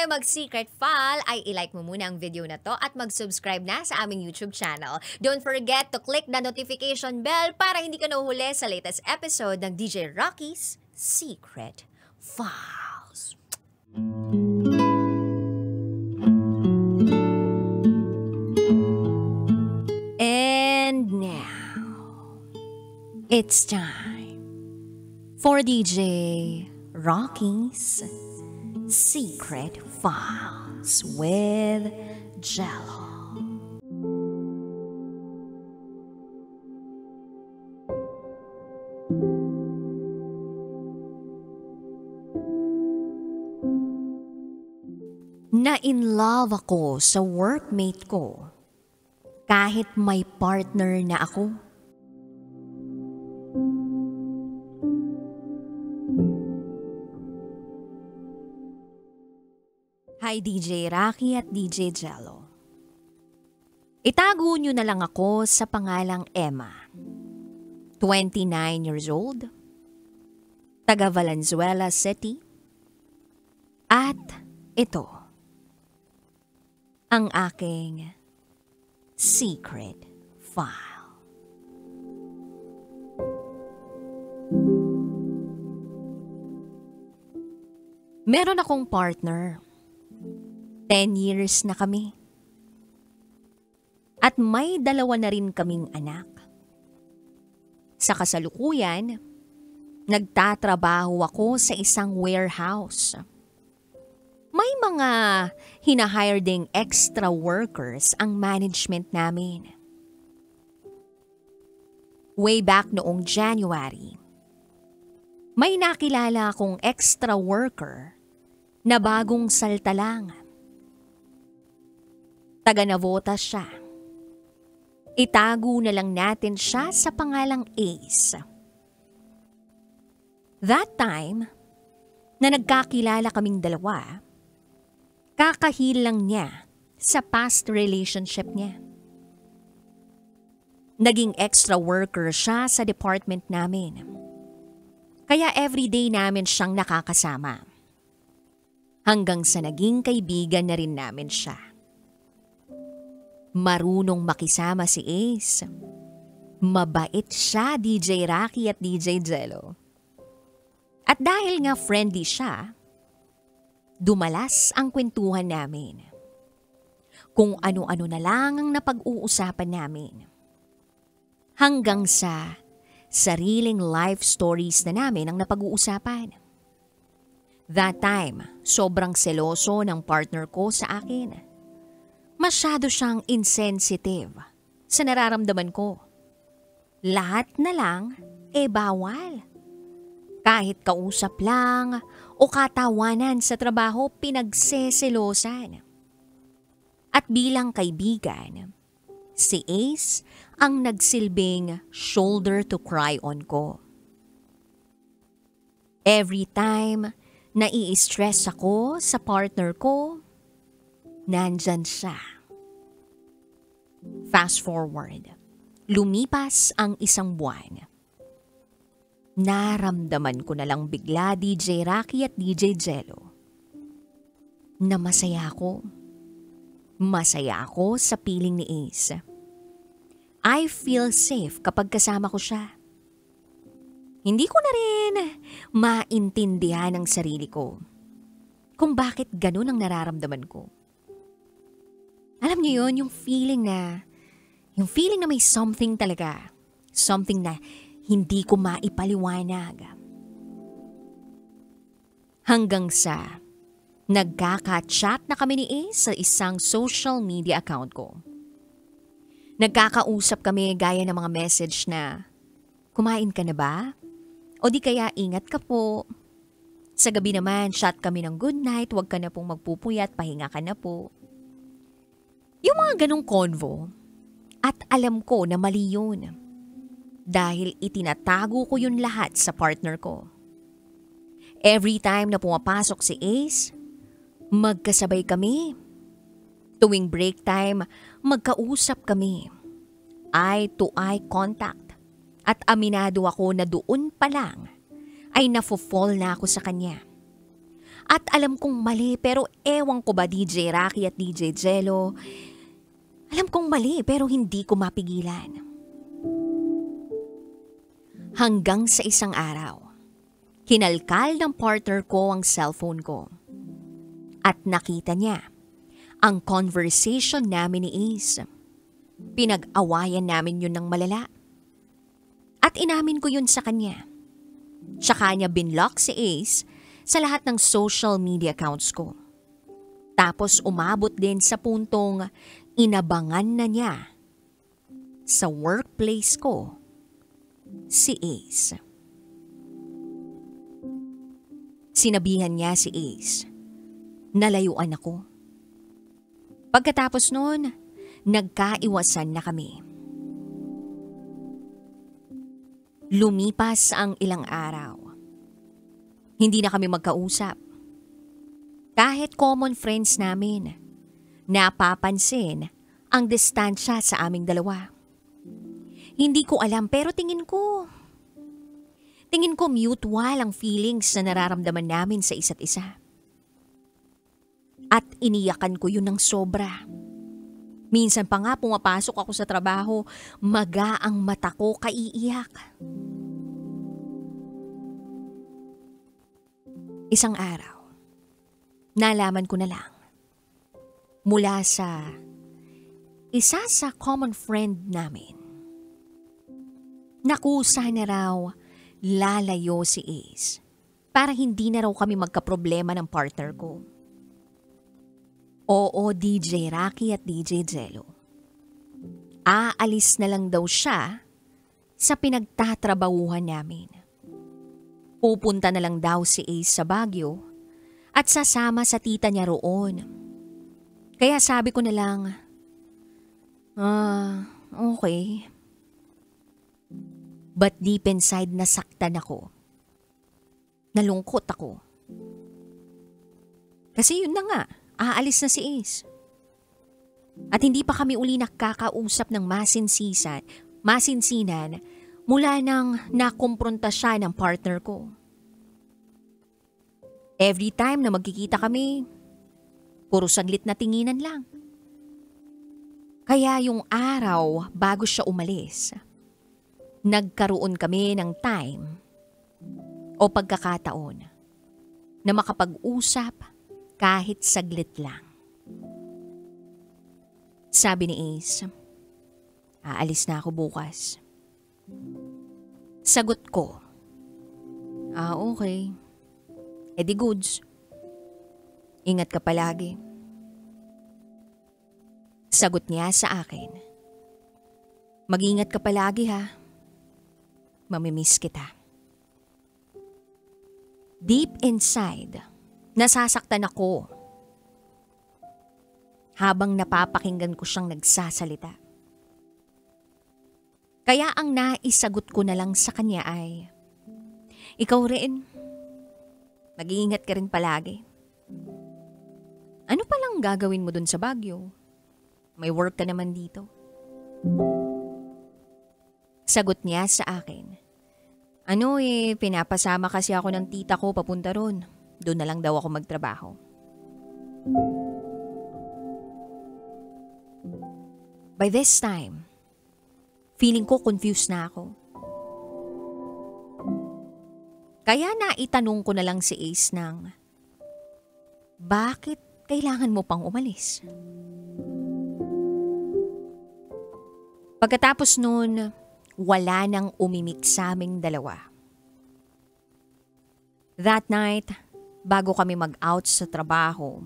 tayo mag-secret file, ay ilike mo muna ang video na to at mag-subscribe na sa aming YouTube channel. Don't forget to click the notification bell para hindi ka nahuhuli sa latest episode ng DJ Rocky's Secret Files. And now, it's time for DJ Rocky's Secret Files with Jello. Na-in-love ako sa workmate ko kahit may partner na ako. Hi DJ Rocky at DJ Jello. Itago nyo na lang ako sa pangalang Emma. 29 years old, taga Valenzuela City. At ito, ang aking secret file. Meron akong partner. 10 years na kami. At may 2 na rin kaming anak. Sa kasalukuyan, nagtatrabaho ako sa isang warehouse. May mga hinahire ding extra workers ang management namin. Way back noong January, may nakilala akong extra worker na bagong salta lang. Taga Navotas siya. Itago na lang natin siya sa pangalang Ace. That time, na nagkakilala kaming 2, kakahil lang niya sa past relationship niya. Naging extra worker siya sa department namin. Kaya everyday namin siyang nakakasama. Hanggang sa naging kaibigan na rin namin siya. Marunong makisama si Ace. Mabait siya, DJ Rocky at DJ Jello. At dahil nga friendly siya, dumalas ang kwentuhan namin. Kung ano-ano na lang ang napag-uusapan namin. Hanggang sa sariling life stories na namin ang napag-uusapan. That time, sobrang seloso ng partner ko sa akin. Masyado siyang insensitive sa nararamdaman ko. Lahat na lang, bawal. Kahit kausap lang o katawanan sa trabaho, pinagseselosan. At bilang kaibigan, si Ace ang nagsilbing shoulder to cry on ko. Every time na i-stress ako sa partner ko, nandyan siya. Fast forward, lumipas ang 1 buwan. Naramdaman ko na lang bigla, DJ Rocky at DJ Jello, na masaya ako. Masaya ako sa piling ni Ace. I feel safe kapag kasama ko siya. Hindi ko na rin maintindihan ang sarili ko kung bakit ganun ang nararamdaman ko. Alam niyo yun, yung feeling na may something talaga. Something na hindi ko maipaliwanag. Hanggang sa nagkaka-chat na kami ni Ace sa isang social media account ko. Nagkakausap kami gaya ng mga message na, kumain ka na ba? O di kaya ingat ka po. Sa gabi naman, chat kami ng good night, huwag ka na pong magpupuyat, pahinga ka na po. Yung mga ganong convo, at alam ko na mali yun. Dahil itinatago ko yun lahat sa partner ko. Every time na pumapasok si Ace, magkasabay kami. Tuwing break time, magkausap kami. Eye-to-eye contact. At aminado ako na doon pa lang ay nafo-fall na ako sa kanya. At alam kong mali pero ewan ko ba DJ Rocky at DJ Jello. Alam kong mali pero hindi ko mapigilan. Hanggang sa isang araw, kinalkal ng partner ko ang cellphone ko. At nakita niya ang conversation namin ni Ace. Pinag-awayan namin yun ng malala. At inamin ko yun sa kanya. Tsaka niya binlock si Ace sa lahat ng social media accounts ko. Tapos umabot din sa puntong inabangan na niya sa workplace ko si Ace. Sinabihan niya si Ace. Nalayuan ako. Pagkatapos noon, nagkaiwasan na kami. Lumipas ang ilang araw. Hindi na kami magkausap. Kahit common friends namin, napapansin ang distansya sa aming dalawa. Hindi ko alam pero tingin ko mutual ang feelings na nararamdaman namin sa isa't isa. At iniyakan ko yun ng sobra. Minsan pa nga pumapasok ako sa trabaho, maga ang mata ko kaiiyak. Isang araw, nalaman ko na lang mula sa isa sa common friend namin. Nakusa na raw lalayo si Ace para hindi na raw kami magkaproblema ng partner ko. Oo, DJ Rocky at DJ Jello. Aalis na lang daw siya sa pinagtatrabahuhan namin. Pupunta na lang daw si Ace sa Baguio at sasama sa tita niya roon. Kaya sabi ko na lang, okay. But deep inside nasaktan ako. Nalungkot ako. Kasi yun na nga, aalis na si Ace. At hindi pa kami uli nakakausap ng masinsinan mula nang nakumpronta siya ng partner ko. Every time na magkikita kami, puro saglit na tinginan lang. Kaya yung araw bago siya umalis, nagkaroon kami ng time o pagkakataon na makapag-usap kahit saglit lang. Sabi ni Ace, aalis na ako bukas. Sagot ko, okay. E di goods. Ingat ka palagi. Sagot niya sa akin, mag-ingat ka palagi ha. Mamimiss kita. Deep inside, nasasaktan ako habang napapakinggan ko siyang nagsasalita. Kaya ang naisagot ko na lang sa kanya ay, ikaw rin, mag-iingat ka rin palagi. Ano palang gagawin mo dun sa Baguio? May work ka naman dito. Sagot niya sa akin, pinapasama kasi ako ng tita ko papunta ron. Doon na lang daw ako magtrabaho. By this time, feeling ko confused na ako. Kaya naitanong ko na lang si Ace ng, bakit kailangan mo pang umalis? Pagkatapos nun, wala nang umimik sa aming dalawa. That night, bago kami mag-out sa trabaho,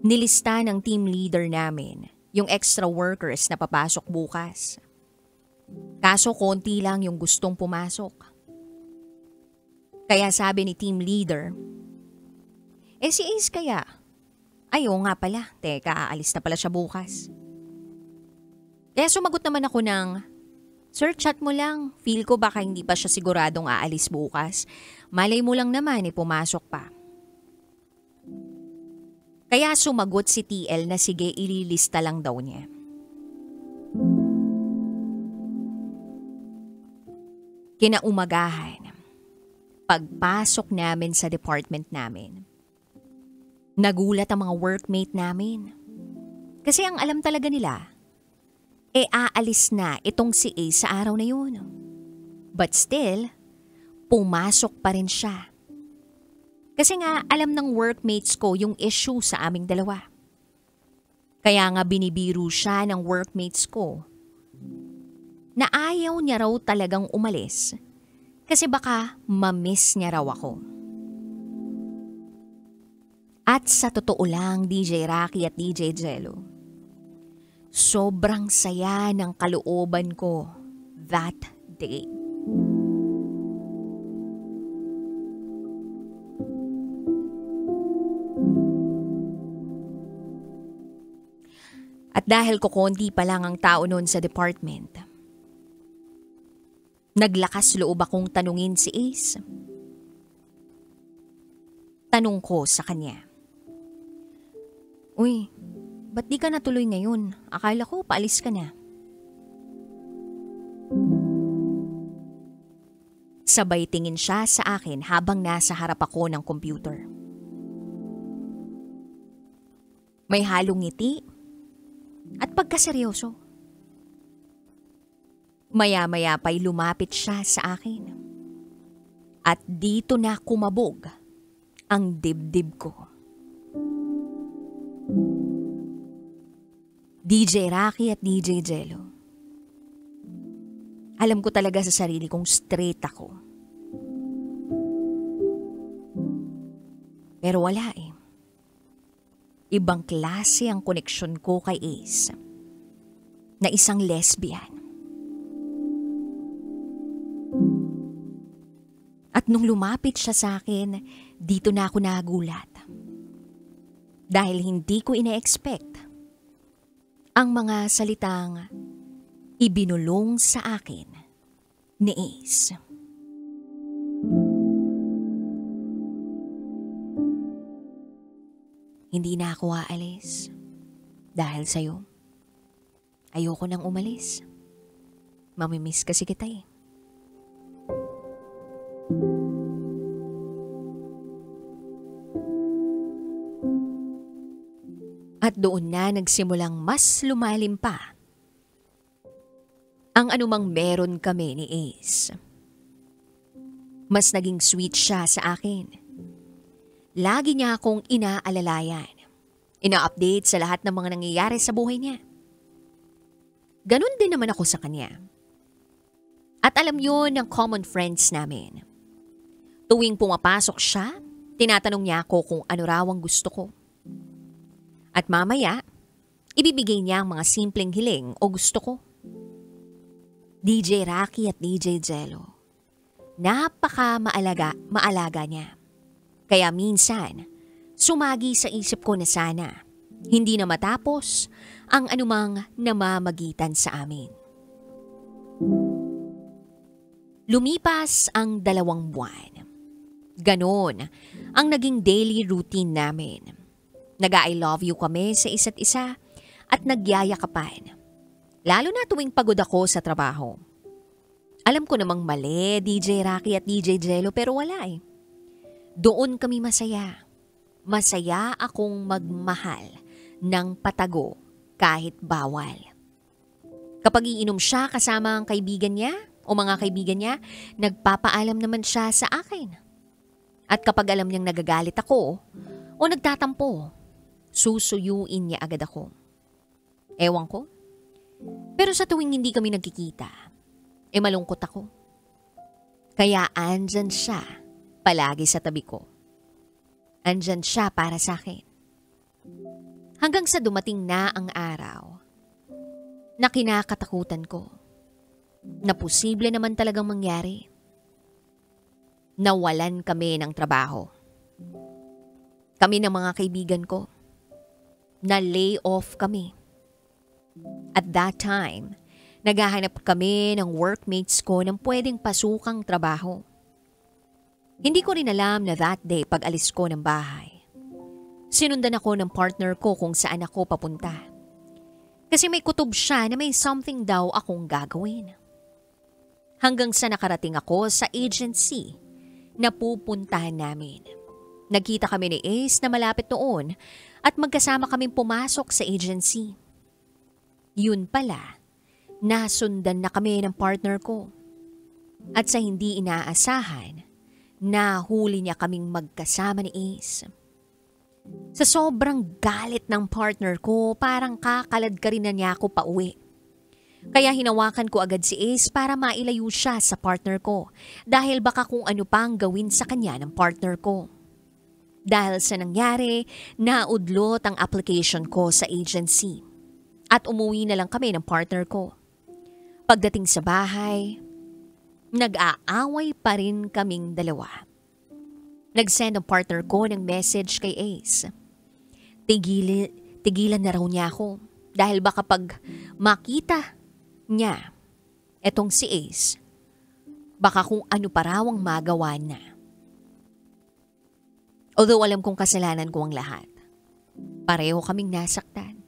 nilista ng team leader namin yung extra workers na papasok bukas. Kaso konti lang yung gustong pumasok. Kaya sabi ni team leader, si Ace kaya? Oo nga pala, aalis na pala siya bukas. Kaya sumagot naman ako ng, sir, chat mo lang. Feel ko baka hindi pa siya siguradong aalis bukas. Malay mo lang naman, pumasok pa. Kaya sumagot si TL na sige, ililista lang daw niya. Kinaumagahan, pagpasok namin sa department namin, Nagulat ang mga workmate namin. Kasi ang alam talaga nila, aalis na itong si A sa araw na yun. But still, pumasok pa rin siya. Kasi nga alam ng workmates ko yung issue sa aming dalawa. Kaya nga binibiro siya ng workmates ko na ayaw niya raw talagang umalis kasi baka ma-miss niya raw ako. At sa totoo lang, DJ Rocky at DJ Jello, sobrang saya ng kalooban ko that day. At dahil kukonti pa lang ang tao noon sa department, naglakas loob akong tanungin si Ace. Tanong ko sa kanya, "Uy, ba't di ka natuloy ngayon? Akala ko paalis ka na." Sabay tingin siya sa akin habang nasa harap ako ng computer. May halong ngiti at pagkaseryoso. Maya-maya pa'y lumapit siya sa akin. At dito na kumabog ang dibdib ko. DJ Rocky at DJ Jello, alam ko talaga sa sarili kong straight ako. Pero wala eh. Ibang klase ang koneksyon ko kay Ace na isang lesbian. At nung lumapit siya sa akin, dito na ako nagulat. Dahil hindi ko ina-expect ang mga salitang ibinulong sa akin ni Ace. Hindi na ako aalis dahil sa'yo. Ayoko nang umalis. Mamimiss kasi kita eh. At doon na nagsimulang mas lumalim pa ang anumang meron kami ni Ace. Mas naging sweet siya sa akin. Lagi niya akong inaalalayan. Ina-update sa lahat ng mga nangyayari sa buhay niya. Ganon din naman ako sa kanya. At alam yun ng common friends namin. Tuwing pumapasok siya, tinatanong niya ako kung ano raw ang gusto ko. At mamaya, ibibigay niya ang mga simpleng hiling o gusto ko. DJ Rocky at DJ Jello, maalaga niya. Kaya minsan, sumagi sa isip ko na sana hindi na matapos ang anumang namamagitan sa amin. Lumipas ang 2 buwan. Ganon ang naging daily routine namin. Nag-I love you kami sa isa't isa at nagyayakapan. Lalo na tuwing pagod ako sa trabaho. Alam ko namang mali, DJ Rocky at DJ Jello, pero wala eh. Doon kami masaya. Masaya akong magmahal ng patago kahit bawal. Kapag iinom siya kasama ang kaibigan niya o mga kaibigan niya, nagpapaalam naman siya sa akin. At kapag alam niyang nagagalit ako o nagtatampo, susuyuin niya agad ako. Ewan ko. Pero sa tuwing hindi kami nagkikita, malungkot ako. Kaya andyan siya palagi sa tabi ko. Andyan siya para sa akin. Hanggang sa dumating na ang araw na kinakatakutan ko na posible naman talagang mangyari. Nawalan kami ng trabaho. Kami ng mga kaibigan ko. Na-lay off kami. At that time, naghahanap kami ng workmates ko ng pwedeng pasukang trabaho. Hindi ko rin alam na that day pag alis ko ng bahay, sinundan ako ng partner ko kung saan ako papunta. Kasi may kutob siya na may something daw akong gagawin. Hanggang sa nakarating ako sa agency na pupuntahan namin. Nagkita kami ni Ace na malapit noon at magkasama kaming pumasok sa agency. Yun pala, nasundan na kami ng partner ko. At sa hindi inaasahan, nahuli niya kaming magkasama ni Ace. Sa sobrang galit ng partner ko, parang kakalad ka rin na niya ako pauwi. Kaya hinawakan ko agad si Ace para mailayo siya sa partner ko dahil baka kung ano pang gawin sa kanya ng partner ko. Dahil sa nangyari, naudlot ang application ko sa agency at umuwi na lang kami ng partner ko. Pagdating sa bahay, nag-aaway pa rin kaming dalawa. Nag-send ang partner ko ng message kay Ace. Tigilan na raw niya ako dahil baka pag makita niya etong si Ace, baka kung ano pa raw ang magawa na. Although alam kong kasalanan ko ang lahat, pareho kaming nasaktan.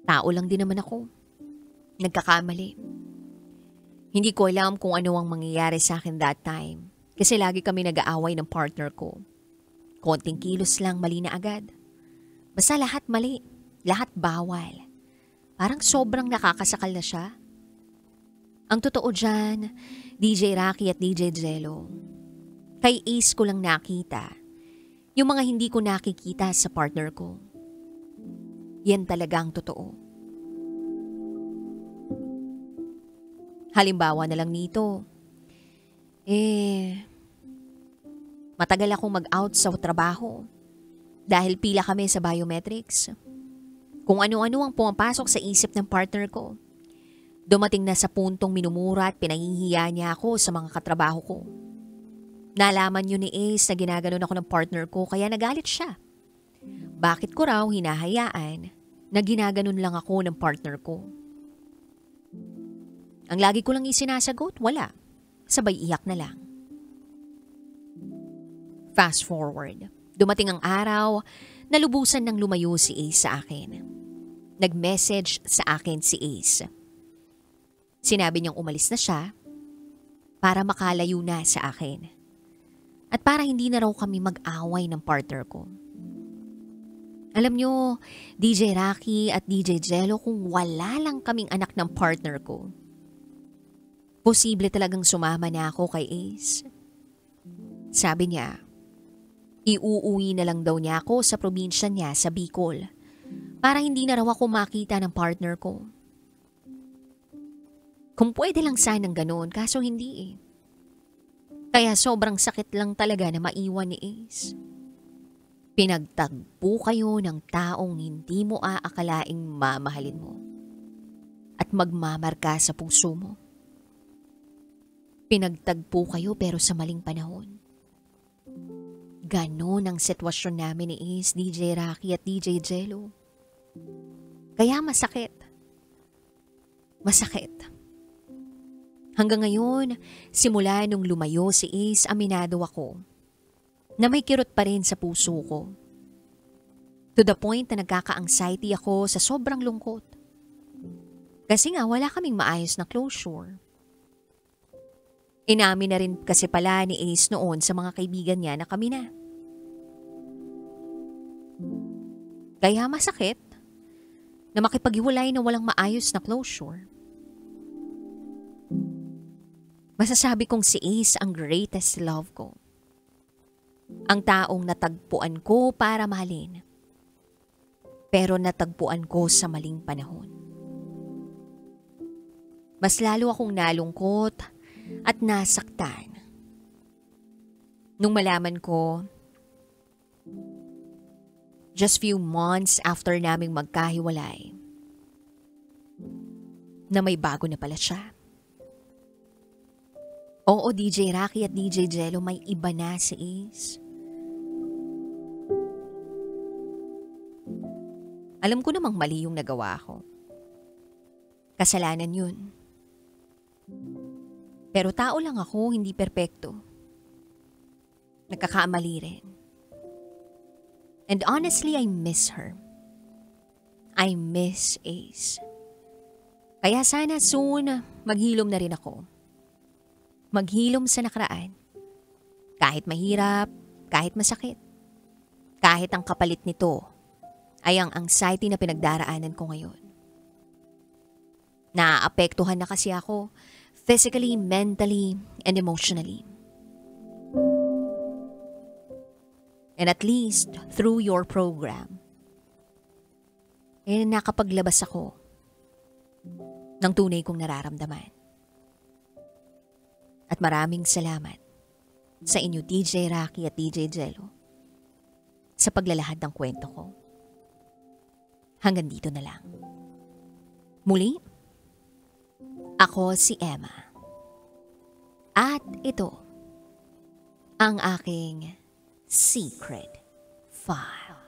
Tao lang din naman ako. Nagkakamali. Hindi ko alam kung ano ang mangyayari sa akin that time. Kasi lagi kami nag-aaway ng partner ko. Konting kilos lang, mali na agad. Basta lahat mali. Lahat bawal. Parang sobrang nakakasakal na siya. Ang totoo dyan, DJ Rocky at DJ Jello. Kay Ace ko lang nakita. Yung mga hindi ko nakikita sa partner ko. Yan talagang totoo. Halimbawa na lang nito. Matagal akong mag-out sa trabaho dahil pila kami sa biometrics. Kung ano-ano ang pumapasok sa isip ng partner ko. Dumating na sa puntong minumura at pinahihiya niya ako sa mga katrabaho ko. Nalaman yun ni Ace na ginaganon ako ng partner ko kaya nagalit siya. Bakit ko raw hinahayaan na ginaganon lang ako ng partner ko? Ang lagi ko lang isinasagot, wala. Sabay iyak na lang. Fast forward. Dumating ang araw na lubusan ng lumayo si Ace sa akin. Nag-message sa akin si Ace. Sinabi niyang umalis na siya para makalayo na sa akin. At para hindi na raw kami mag-away ng partner ko. Alam niyo, DJ Rocky at DJ Jello, kung wala lang kaming anak ng partner ko, posible talagang sumama na ako kay Ace. Sabi niya, iuuwi na lang daw niya ako sa probinsya niya sa Bicol para hindi na raw ako makita ng partner ko. Kung pwede lang sanang ganoon, kaso hindi eh. Kaya sobrang sakit lang talaga na maiwan ni Ace. Pinagtagpo kayo ng taong hindi mo aakalaing mamahalin mo at magmamarka sa puso mo. Pinagtagpo kayo pero sa maling panahon. Ganon ang sitwasyon namin ni Ace, DJ Rocky at DJ Jello. Kaya masakit. Masakit. Hanggang ngayon, simula nung lumayo si Ace, aminado ako na may kirot pa rin sa puso ko. To the point na nagkaka-anxiety ako sa sobrang lungkot. Kasi nga wala kaming maayos na closure. Inamin na rin kasi pala ni Ace noon sa mga kaibigan niya na kami na. Kaya masakit na makipaghiwalay na walang maayos na closure. Masasabi kong si Ace ang greatest love ko. Ang taong natagpuan ko para mahalin. Pero natagpuan ko sa maling panahon. Mas lalo akong nalungkot at nasaktan nung malaman ko just few months after naming magkahiwalay na may bago na pala siya. Oo, DJ Rocky at DJ Jello, may iba na si Ace. Alam ko namang mali yung nagawa ko. Kasalanan yun. Pero tao lang ako, hindi perpekto. Nagkakamali rin. And honestly, I miss her. I miss Ace. Kaya sana soon, maghilom na rin ako. Maghilom sa nakaraan. Kahit mahirap, kahit masakit. Kahit ang kapalit nito ay ang anxiety na pinagdaraanan ko ngayon. Naaapektuhan na kasi ako physically, mentally, and emotionally. And at least through your program, nakapaglabas ako ng tunay kong nararamdaman. At maraming salamat sa inyo DJ Rocky at DJ Jello sa paglalahad ng kwento ko. Hanggang dito na lang. Muli, ako si Emma. At ito ang aking Secret File.